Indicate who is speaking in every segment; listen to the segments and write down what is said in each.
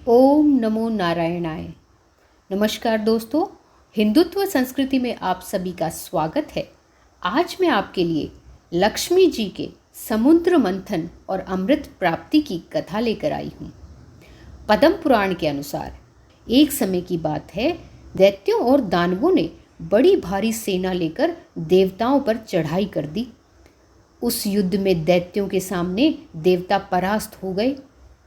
Speaker 1: ओम नमो नारायणाय। नमस्कार दोस्तों, हिंदुत्व संस्कृति में आप सभी का स्वागत है। आज मैं आपके लिए लक्ष्मी जी के समुद्र मंथन और अमृत प्राप्ति की कथा लेकर आई हूँ। पद्म पुराण के अनुसार एक समय की बात है, दैत्यों और दानवों ने बड़ी भारी सेना लेकर देवताओं पर चढ़ाई कर दी। उस युद्ध में दैत्यों के सामने देवता परास्त हो गए।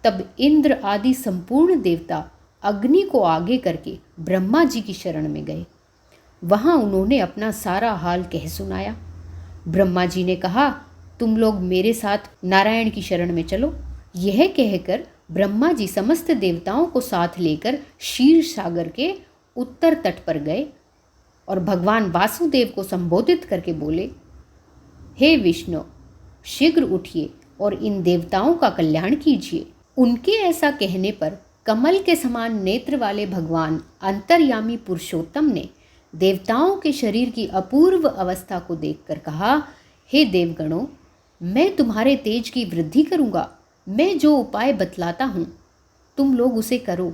Speaker 1: तब इंद्र आदि संपूर्ण देवता अग्नि को आगे करके ब्रह्मा जी की शरण में गए। वहां उन्होंने अपना सारा हाल कह सुनाया। ब्रह्मा जी ने कहा, तुम लोग मेरे साथ नारायण की शरण में चलो। यह कहकर ब्रह्मा जी समस्त देवताओं को साथ लेकर क्षीर सागर के उत्तर तट पर गए और भगवान वासुदेव को संबोधित करके बोले, हे विष्णु, शीघ्र उठिए और इन देवताओं का कल्याण कीजिए। उनके ऐसा कहने पर कमल के समान नेत्र वाले भगवान अंतर्यामी पुरुषोत्तम ने देवताओं के शरीर की अपूर्व अवस्था को देखकर कहा, हे देवगणों, मैं तुम्हारे तेज की वृद्धि करूंगा। मैं जो उपाय बतलाता हूँ तुम लोग उसे करो।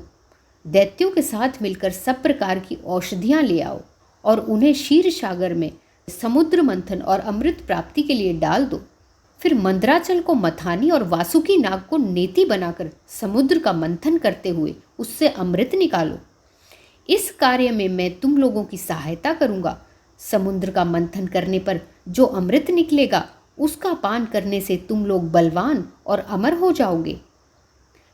Speaker 1: दैत्यों के साथ मिलकर सब प्रकार की औषधियाँ ले आओ और उन्हें क्षीर सागर में समुद्र मंथन और अमृत प्राप्ति के लिए डाल दो। फिर मंदराचल को मथानी और वासुकी नाग को नेति बनाकर समुद्र का मंथन करते हुए उससे अमृत निकालो। इस कार्य में मैं तुम लोगों की सहायता करूंगा। समुद्र का मंथन करने पर जो अमृत निकलेगा उसका पान करने से तुम लोग बलवान और अमर हो जाओगे।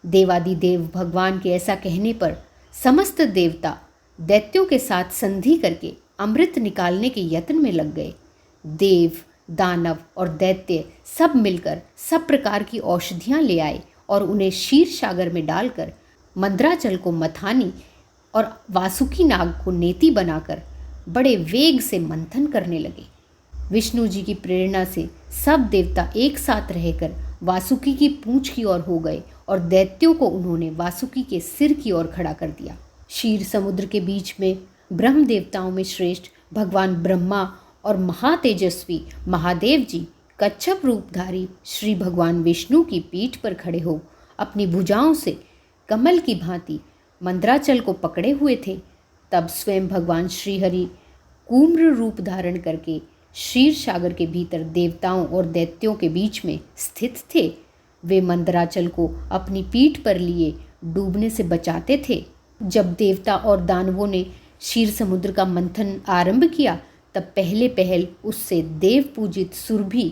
Speaker 1: देवादिदेव भगवान के ऐसा कहने पर समस्त देवता दैत्यों के साथ संधि करके अमृत निकालने के यत्न में लग गए। देव, दानव और दैत्य सब मिलकर सब प्रकार की औषधियाँ ले आए और उन्हें क्षीर सागर में डालकर मंदराचल को मथानी और वासुकी नाग को नेति बनाकर बड़े वेग से मंथन करने लगे। विष्णु जी की प्रेरणा से सब देवता एक साथ रहकर वासुकी की पूंछ की ओर हो गए और दैत्यों को उन्होंने वासुकी के सिर की ओर खड़ा कर दिया। क्षीर समुद्र के बीच में ब्रह्म देवताओं में श्रेष्ठ भगवान ब्रह्मा और महातेजस्वी महादेव जी कच्छप रूपधारी श्री भगवान विष्णु की पीठ पर खड़े हो अपनी भुजाओं से कमल की भांति मंदराचल को पकड़े हुए थे। तब स्वयं भगवान श्रीहरि कूम्र रूप धारण करके क्षीर सागर के भीतर देवताओं और दैत्यों के बीच में स्थित थे। वे मंदराचल को अपनी पीठ पर लिए डूबने से बचाते थे। जब देवता और दानवों ने क्षीर समुद्र का मंथन आरंभ किया तब पहल उससे देव पूजित सुरभि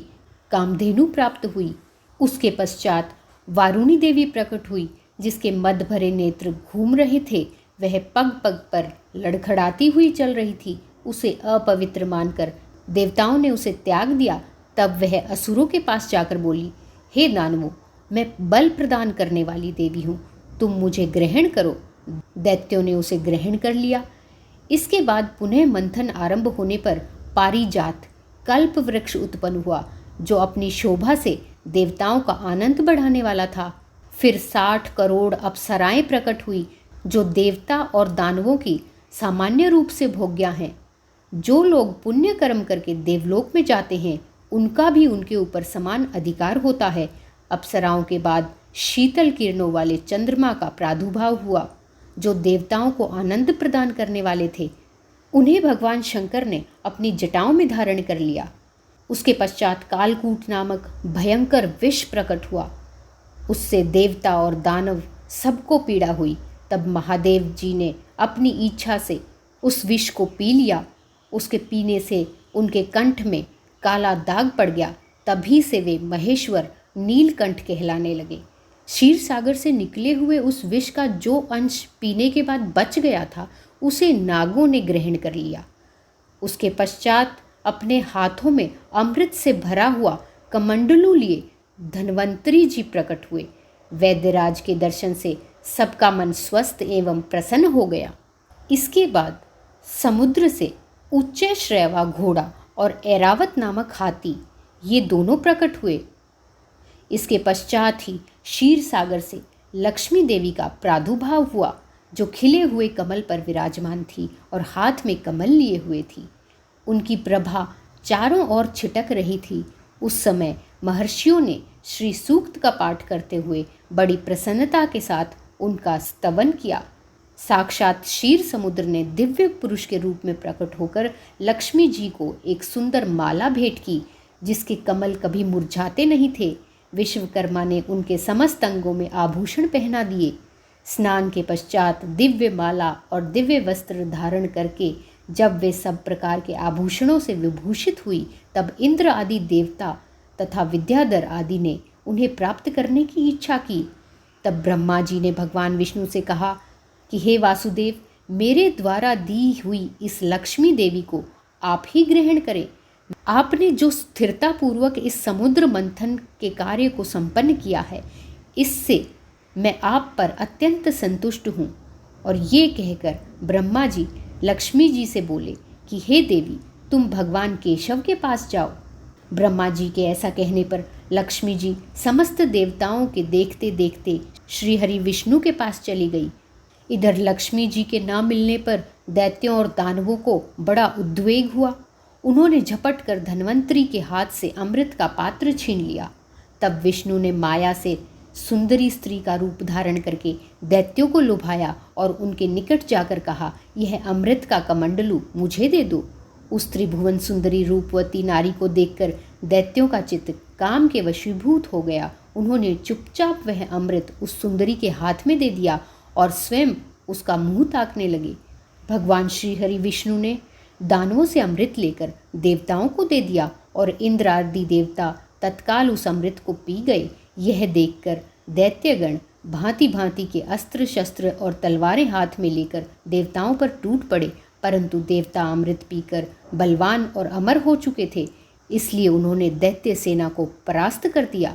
Speaker 1: कामधेनु प्राप्त हुई। उसके पश्चात वारुणी देवी प्रकट हुई, जिसके मद भरे नेत्र घूम रहे थे। वह पग पग पर लड़खड़ाती हुई चल रही थी। उसे अपवित्र मानकर देवताओं ने उसे त्याग दिया। तब वह असुरों के पास जाकर बोली, हे दानवों, मैं बल प्रदान करने वाली देवी हूँ, तुम मुझे ग्रहण करो। दैत्यों ने उसे ग्रहण कर लिया। इसके बाद पुनः मंथन आरंभ होने पर पारिजात कल्प वृक्ष उत्पन्न हुआ, जो अपनी शोभा से देवताओं का आनंद बढ़ाने वाला था। फिर 60 करोड़ अप्सराएं प्रकट हुई, जो देवता और दानवों की सामान्य रूप से भोग्या हैं। जो लोग पुण्य कर्म करके देवलोक में जाते हैं उनका भी उनके ऊपर समान अधिकार होता है। अप्सराओं के बाद शीतल किरणों वाले चंद्रमा का प्रादुर्भाव हुआ, जो देवताओं को आनंद प्रदान करने वाले थे। उन्हें भगवान शंकर ने अपनी जटाओं में धारण कर लिया। उसके पश्चात कालकूट नामक भयंकर विष प्रकट हुआ। उससे देवता और दानव सबको पीड़ा हुई। तब महादेव जी ने अपनी इच्छा से उस विष को पी लिया। उसके पीने से उनके कंठ में काला दाग पड़ गया। तभी से वे महेश्वर नीलकंठ कहलाने लगे। क्षीर सागर से निकले हुए उस विष का जो अंश पीने के बाद बच गया था उसे नागों ने ग्रहण कर लिया। उसके पश्चात अपने हाथों में अमृत से भरा हुआ कमंडलू लिए धन्वंतरी जी प्रकट हुए। वैद्यराज के दर्शन से सबका मन स्वस्थ एवं प्रसन्न हो गया। इसके बाद समुद्र से उच्चैश्रवा घोड़ा और ऐरावत नामक हाथी, ये दोनों प्रकट हुए। इसके पश्चात ही क्षीर सागर से लक्ष्मी देवी का प्रादुर्भाव हुआ, जो खिले हुए कमल पर विराजमान थी और हाथ में कमल लिए हुए थी। उनकी प्रभा चारों ओर छिटक रही थी। उस समय महर्षियों ने श्री सूक्त का पाठ करते हुए बड़ी प्रसन्नता के साथ उनका स्तवन किया। साक्षात क्षीर समुद्र ने दिव्य पुरुष के रूप में प्रकट होकर लक्ष्मी जी को एक सुंदर माला भेंट की, जिसके कमल कभी मुरझाते नहीं थे। विश्वकर्मा ने उनके समस्त अंगों में आभूषण पहना दिए। स्नान के पश्चात दिव्य माला और दिव्य वस्त्र धारण करके जब वे सब प्रकार के आभूषणों से विभूषित हुई, तब इंद्र आदि देवता तथा विद्याधर आदि ने उन्हें प्राप्त करने की इच्छा की। तब ब्रह्मा जी ने भगवान विष्णु से कहा कि हे वासुदेव, मेरे द्वारा दी हुई इस लक्ष्मी देवी को आप ही ग्रहण करें। आपने जो स्थिरतापूर्वक इस समुद्र मंथन के कार्य को संपन्न किया है, इससे मैं आप पर अत्यंत संतुष्ट हूँ। और ये कहकर ब्रह्मा जी लक्ष्मी जी से बोले कि हे देवी, तुम भगवान केशव के पास जाओ। ब्रह्मा जी के ऐसा कहने पर लक्ष्मी जी समस्त देवताओं के देखते देखते श्रीहरि विष्णु के पास चली गई। इधर लक्ष्मी जी के न मिलने पर दैत्यों और दानवों को बड़ा उद्वेग हुआ। उन्होंने झपट कर धन्वंतरी के हाथ से अमृत का पात्र छीन लिया। तब विष्णु ने माया से सुंदरी स्त्री का रूप धारण करके दैत्यों को लुभाया और उनके निकट जाकर कहा, यह अमृत का कमंडलू मुझे दे दो। उस त्रिभुवन सुंदरी रूपवती नारी को देखकर दैत्यों का चित्त काम के वशीभूत हो गया। उन्होंने चुपचाप वह अमृत उस सुंदरी के हाथ में दे दिया और स्वयं उसका मुंह ताकने लगे। भगवान श्री हरि विष्णु ने दानवों से अमृत लेकर देवताओं को दे दिया और इंद्र आदि देवता तत्काल उस अमृत को पी गए। यह देखकर दैत्यगण भांति भांति के अस्त्र शस्त्र और तलवारें हाथ में लेकर देवताओं पर टूट पड़े, परंतु देवता अमृत पीकर बलवान और अमर हो चुके थे, इसलिए उन्होंने दैत्य सेना को परास्त कर दिया।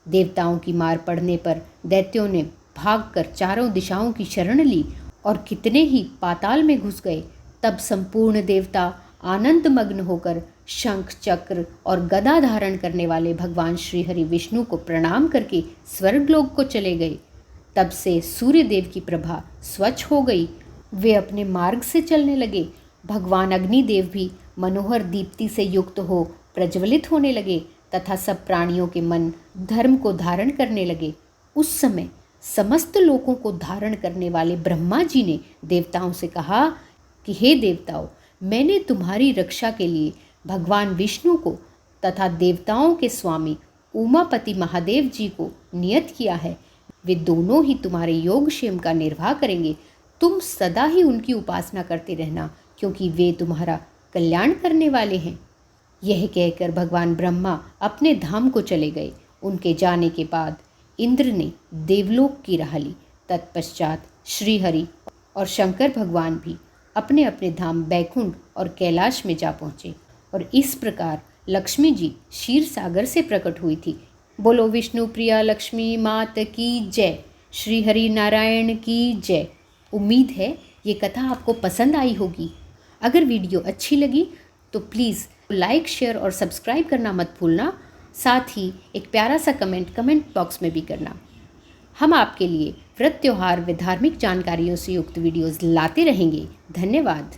Speaker 1: देवताओं की मार पड़ने पर दैत्यों ने भागकर चारों दिशाओं की शरण ली और कितने ही पाताल में घुस गए। तब संपूर्ण देवता आनंद मग्न होकर शंख चक्र और गदा धारण करने वाले भगवान श्री हरि विष्णु को प्रणाम करके स्वर्गलोक को चले गए। तब से सूर्य देव की प्रभा स्वच्छ हो गई, वे अपने मार्ग से चलने लगे। भगवान अग्निदेव भी मनोहर दीप्ति से युक्त हो प्रज्वलित होने लगे तथा सब प्राणियों के मन धर्म को धारण करने लगे। उस समय समस्त लोकों को धारण करने वाले ब्रह्मा जी ने देवताओं से कहा कि हे देवताओं, मैंने तुम्हारी रक्षा के लिए भगवान विष्णु को तथा देवताओं के स्वामी उमापति महादेव जी को नियत किया है। वे दोनों ही तुम्हारे योगक्षेम का निर्वाह करेंगे। तुम सदा ही उनकी उपासना करते रहना, क्योंकि वे तुम्हारा कल्याण करने वाले हैं। यह कहकर भगवान ब्रह्मा अपने धाम को चले गए। उनके जाने के बाद इंद्र ने देवलोक की राह ली। तत्पश्चात श्रीहरि और शंकर भगवान भी अपने अपने धाम बैकुंठ और कैलाश में जा पहुँचे और इस प्रकार लक्ष्मी जी क्षीर सागर से प्रकट हुई थी। बोलो विष्णु प्रिया लक्ष्मी मात की जय, श्री हरि नारायण की जय। उम्मीद है ये कथा आपको पसंद आई होगी। अगर वीडियो अच्छी लगी तो प्लीज़ लाइक शेयर और सब्सक्राइब करना मत भूलना। साथ ही एक प्यारा सा कमेंट बॉक्स में भी करना। हम आपके लिए व्रत त्योहार व धार्मिक जानकारियों से युक्त वीडियोस लाते रहेंगे। धन्यवाद।